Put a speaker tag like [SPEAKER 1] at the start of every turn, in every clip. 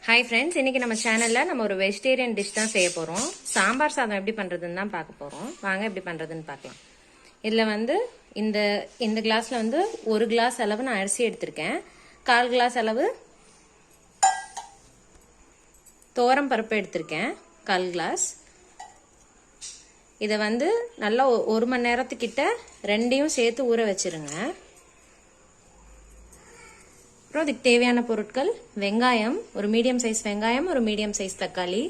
[SPEAKER 1] Hi friends, இன்னைக்கு நம்ம சேனல்ல நம்ம ஒரு வெஜிடேரியன் டிஷ் தான் செய்ய போறோம். சாம்பார் சாதம் எப்படி பண்றதுன்னு தான் பார்க்க போறோம். வாங்க எப்படி பண்றதுன்னு பார்க்கலாம். இதுல வந்து இந்த கிளாஸ்ல வந்து 1 கிளாஸ் அளவு நான் அரிசி எடுத்திருக்கேன். 1/4 கிளாஸ் அளவு துவரம் பருப்பு எடுத்திருக்கேன். 1/4 கிளாஸ். இதை வந்து நல்லா 1 மணி நேரத்துக்கிட்ட ரெண்டையும் சேர்த்து ஊற வச்சிருங்க. அப்புறம் இதுக்கு தேவையான பொருட்கள்: வெங்காயம், ஒரு மீடியம் சைஸ் வெங்காயம், ஒரு மீடியம் சைஸ் தக்காளி,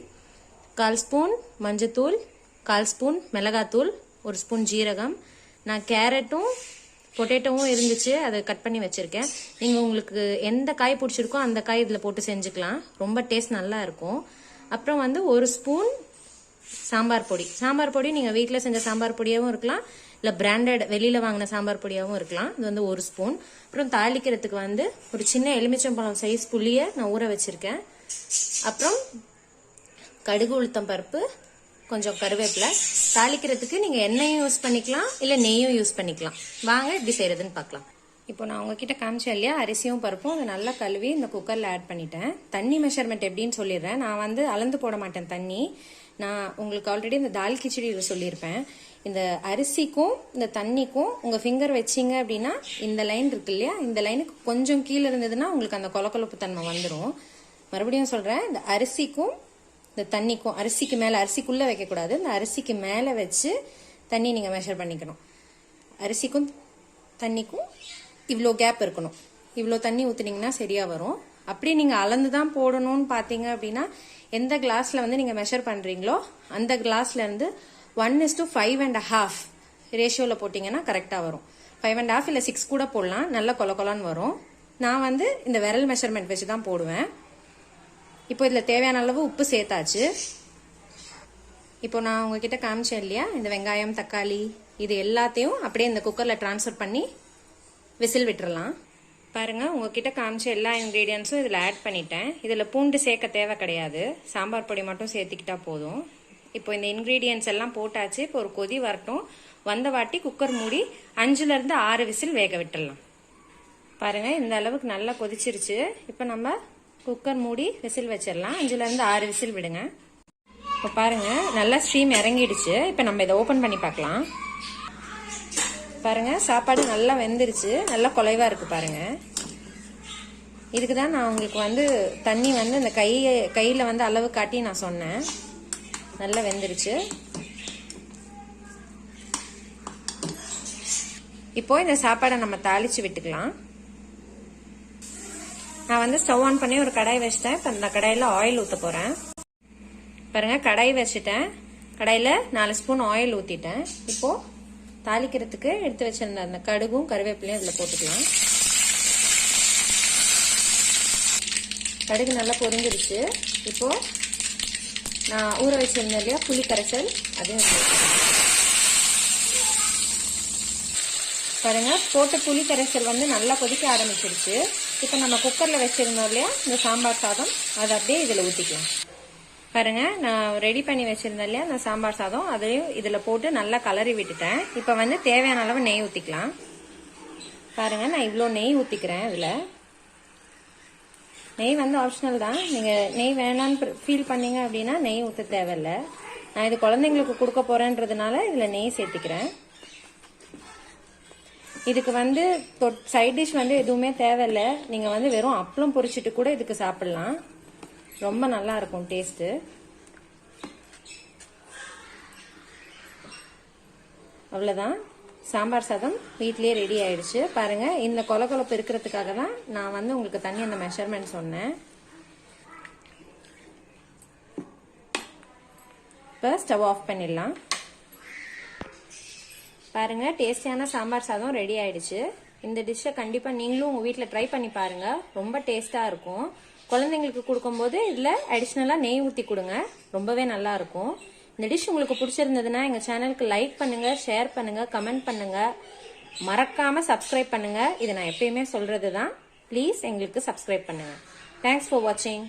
[SPEAKER 1] 1/4 ஸ்பூன் மஞ்சத்தூள், 1/4 ஸ்பூன் மிளகாத்தூள், 1 ஸ்பூன் ஜீரகம். நான் கேரட்டும் பொட்டேட்டோவும் இருந்துச்சு, அதை கட் பண்ணி வச்சிருக்கேன். நீங்கள் உங்களுக்கு எந்த காய் பிடிச்சிருக்கோ அந்த காய் இதில் போட்டு செஞ்சுக்கலாம். ரொம்ப டேஸ்ட் நல்லா இருக்கும். அப்புறம் வந்து 1 ஸ்பூன் சாம்பார் பொடி. சாம்பார் பொடி நீங்கள் வீட்டில் செஞ்ச சாம்பார் பொடியாகவும் இருக்கலாம், இல்லை பிராண்டட் வெளியில் வாங்கின சாம்பார் பொடியாகவும் இருக்கலாம். இது வந்து 1 ஸ்பூன். அப்புறம் தாளிக்கிறதுக்கு வந்து ஒரு சின்ன எலுமிச்சம்பழம் சைஸ் புளியை நான் ஊற வச்சிருக்கேன். அப்புறம் கடுகு, உளுத்தம் பருப்பு, கொஞ்சம் கருவேப்பிலை. தாளிக்கிறதுக்கு நீங்கள் எண்ணெயும் யூஸ் பண்ணிக்கலாம், இல்லை நெய்யும் யூஸ் பண்ணிக்கலாம். வாங்க எப்படி செய்யறதுன்னு பார்க்கலாம். இப்போ நான் உங்ககிட்ட காமிச்சேன் இல்லையா, அரிசியும் பருப்பும் அதை நல்லா கழுவி இந்த குக்கரில் ஆட் பண்ணிட்டேன். தண்ணி மெஷர்மெண்ட் எப்படின்னு சொல்லிடுறேன். நான் வந்து அளந்து போட மாட்டேன் தண்ணி. நான் உங்களுக்கு ஆல்ரெடி இந்த தால் கிச்சடியில் சொல்லியிருப்பேன். இந்த அரிசிக்கும் இந்த தண்ணிக்கும் உங்கள் ஃபிங்கர் வச்சிங்க அப்படின்னா இந்த லைன் இருக்கு இல்லையா, இந்த லைனுக்கு கொஞ்சம் கீழே இருந்ததுன்னா உங்களுக்கு அந்த கொலக்கொலப்பு தன்மை வந்துடும். மறுபடியும் சொல்கிறேன், இந்த அரிசிக்கும் இந்த தண்ணிக்கும், அரிசிக்கு மேலே, அரிசிக்குள்ளே வைக்கக்கூடாது, இந்த அரிசிக்கு மேலே வச்சு தண்ணி நீங்கள் மெஷர் பண்ணிக்கணும். அரிசிக்கும் தண்ணிக்கும் இவ்வளோ கேப் இருக்கணும். இவ்வளோ தண்ணி ஊற்றுனீங்கன்னா சரியாக வரும். அப்படி நீங்கள் அளந்து தான் போடணும்னு பார்த்தீங்க அப்படின்னா எந்த கிளாஸில் வந்து நீங்கள் மெஷர் பண்ணுறீங்களோ அந்த கிளாஸ்லேருந்து 1:5.5 ரேஷியோவில் போட்டிங்கன்னா கரெக்டாக வரும். 5.5 இல்லை 6 கூட போடலாம், நல்ல கொலன்னு வரும். நான் வந்து இந்த விரல் மெஷர்மெண்ட் வச்சு தான் போடுவேன். இப்போ இதில் தேவையான அளவு உப்பு சேர்த்தாச்சு. இப்போ நான் உங்ககிட்ட காமிச்சேன் இல்லையா, இந்த வெங்காயம், தக்காளி, இது எல்லாத்தையும் அப்படியே இந்த குக்கரில் ட்ரான்ஸ்ஃபர் பண்ணி விசில் விட்டுறலாம். பாருங்க, உங்ககிட்ட காமிச்ச எல்லா இன்க்ரீடியன்ஸும் இதில் ஆட் பண்ணிட்டேன். இதில் பூண்டு சேர்க்க தேவை கிடையாது, சாம்பார் பொடி மட்டும் சேர்த்துக்கிட்டா போதும். இப்போ இந்த இன்க்ரீடியன்ஸ் எல்லாம் போட்டாச்சு. இப்போ ஒரு கொதி வரட்டும். வந்த வாட்டி குக்கர் மூடி 5லேருந்து 6 விசில் வேக விட்டுடலாம். பாருங்க, இந்த அளவுக்கு நல்லா கொதிச்சிருச்சு. இப்போ நம்ம குக்கர் மூடி விசில் வச்சிடலாம். 5லேருந்து 6 விசில் விடுங்க. இப்போ பாருங்க, நல்லா ஸ்ட்ரீம் இறங்கிடுச்சு. இப்போ நம்ம இதை ஓப்பன் பண்ணி பார்க்கலாம். பாருங்க, சாப்பாடு நல்லா வெந்துருச்சு, நல்லா குலைவா இருக்கு. பாருங்க, இதுக்கு தான் நான் உங்களுக்கு வந்து தண்ணி வந்து இந்த கையில வந்து அளவு காட்டி நான் சொன்னேன். நல்லா வெந்துருச்சு. இப்போ இந்த சாப்பாடை நம்ம தாளிச்சு விட்டுக்கலாம். நான் வந்து ஸ்டவ் ஆன் பண்ணி ஒரு கடாய் வச்சுட்டேன். இப்போ அந்த கடாயில ஆயில் ஊற்ற போறேன். பாருங்க, கடாய் வச்சுட்டேன். கடாயில 4 ஸ்பூன் ஆயில் ஊத்திட்டேன். இப்போ தாளிக்கிறதுக்கு எடுத்து வச்சிருந்த அந்த கடுகும் கருவேப்பிலையும் இதுல போட்டுக்கலாம். கடுகு நல்லா பொரிஞ்சிருச்சு. இப்போ நான் ஊற வச்சிருந்தேன் இல்லையா புளி கரைசல், அதையும் பாருங்க, போட்ட புளி கரைசல் வந்து நல்லா கொதிக்க ஆரம்பிச்சிருச்சு. இப்போ நம்ம குக்கர்ல வச்சிருந்தோம் இல்லையா இந்த சாம்பார் சாதம், அதை அப்படியே இதுல ஊத்திக்கலாம். பாருங்க, நான் ரெடி பண்ணி வச்சிருந்தேன் இல்லையா இந்த சாம்பார் சாதம், அதையும் இதுல போட்டு நல்லா கலரி விட்டுட்டேன். இப்ப வந்து தேவையான அளவு நெய் ஊத்திக்கலாம். பாருங்க, நான் இவ்வளோ நெய் ஊத்திக்கிறேன். இதுல நெய் வந்து ஆப்ஷனல் தான். நீங்க நெய் வேணான்னு ஃபீல் பண்ணீங்க அப்படின்னா நெய் ஊற்ற தேவையில்லை. நான் இது குழந்தைங்களுக்கு கொடுக்க போறேன்றதுனால இதுல நெய் சேர்த்துக்கிறேன். இதுக்கு வந்து சைட் டிஷ் வந்து எதுவுமே தேவையில்லை. நீங்க வந்து வெறும் அப்பளம் பொரிச்சிட்டு கூட இதுக்கு சாப்பிடலாம். ரொம்ப நல்லா இருக்கும் டேஸ்ட். அவ்வளவுதான், சாம்பார் சாதம் வீட்லயே ரெடி ஆயிடுச்சு. பாருங்க, இந்த கொலக்கொலப்பு இருக்கிறதுக்காக தான் நான் வந்து உங்களுக்கு தண்ணி அந்த மெஷர்மெண்ட் சொன்னேன். இப்போ ஸ்டவ் ஆஃப் பண்ணிடலாம். பாருங்க, டேஸ்டியான சாம்பார் சாதம் ரெடி ஆயிடுச்சு. இந்த டிஷ்ஷை கண்டிப்பா நீங்களும் உங்க வீட்டில் ட்ரை பண்ணி பாருங்க. ரொம்ப டேஸ்டா இருக்கும். குழந்தைங்களுக்கு கொடுக்கும்போது இதில் அடிஷ்னலாக நெய் ஊற்றி கொடுங்க, ரொம்பவே நல்லா இருக்கும். இந்த டிஷ் உங்களுக்கு பிடிச்சிருந்ததுன்னா எங்கள் சேனலுக்கு லைக் பண்ணுங்க, ஷேர் பண்ணுங்க, கமெண்ட் பண்ணுங்க, மறக்காம சப்ஸ்கிரைப் பண்ணுங்க. இது நான் எப்பயுமே சொல்றது தான். ப்ளீஸ் எங்களுக்கு சப்ஸ்கிரைப் பண்ணுங்க. தேங்க்ஸ் ஃபார் வாட்சிங்.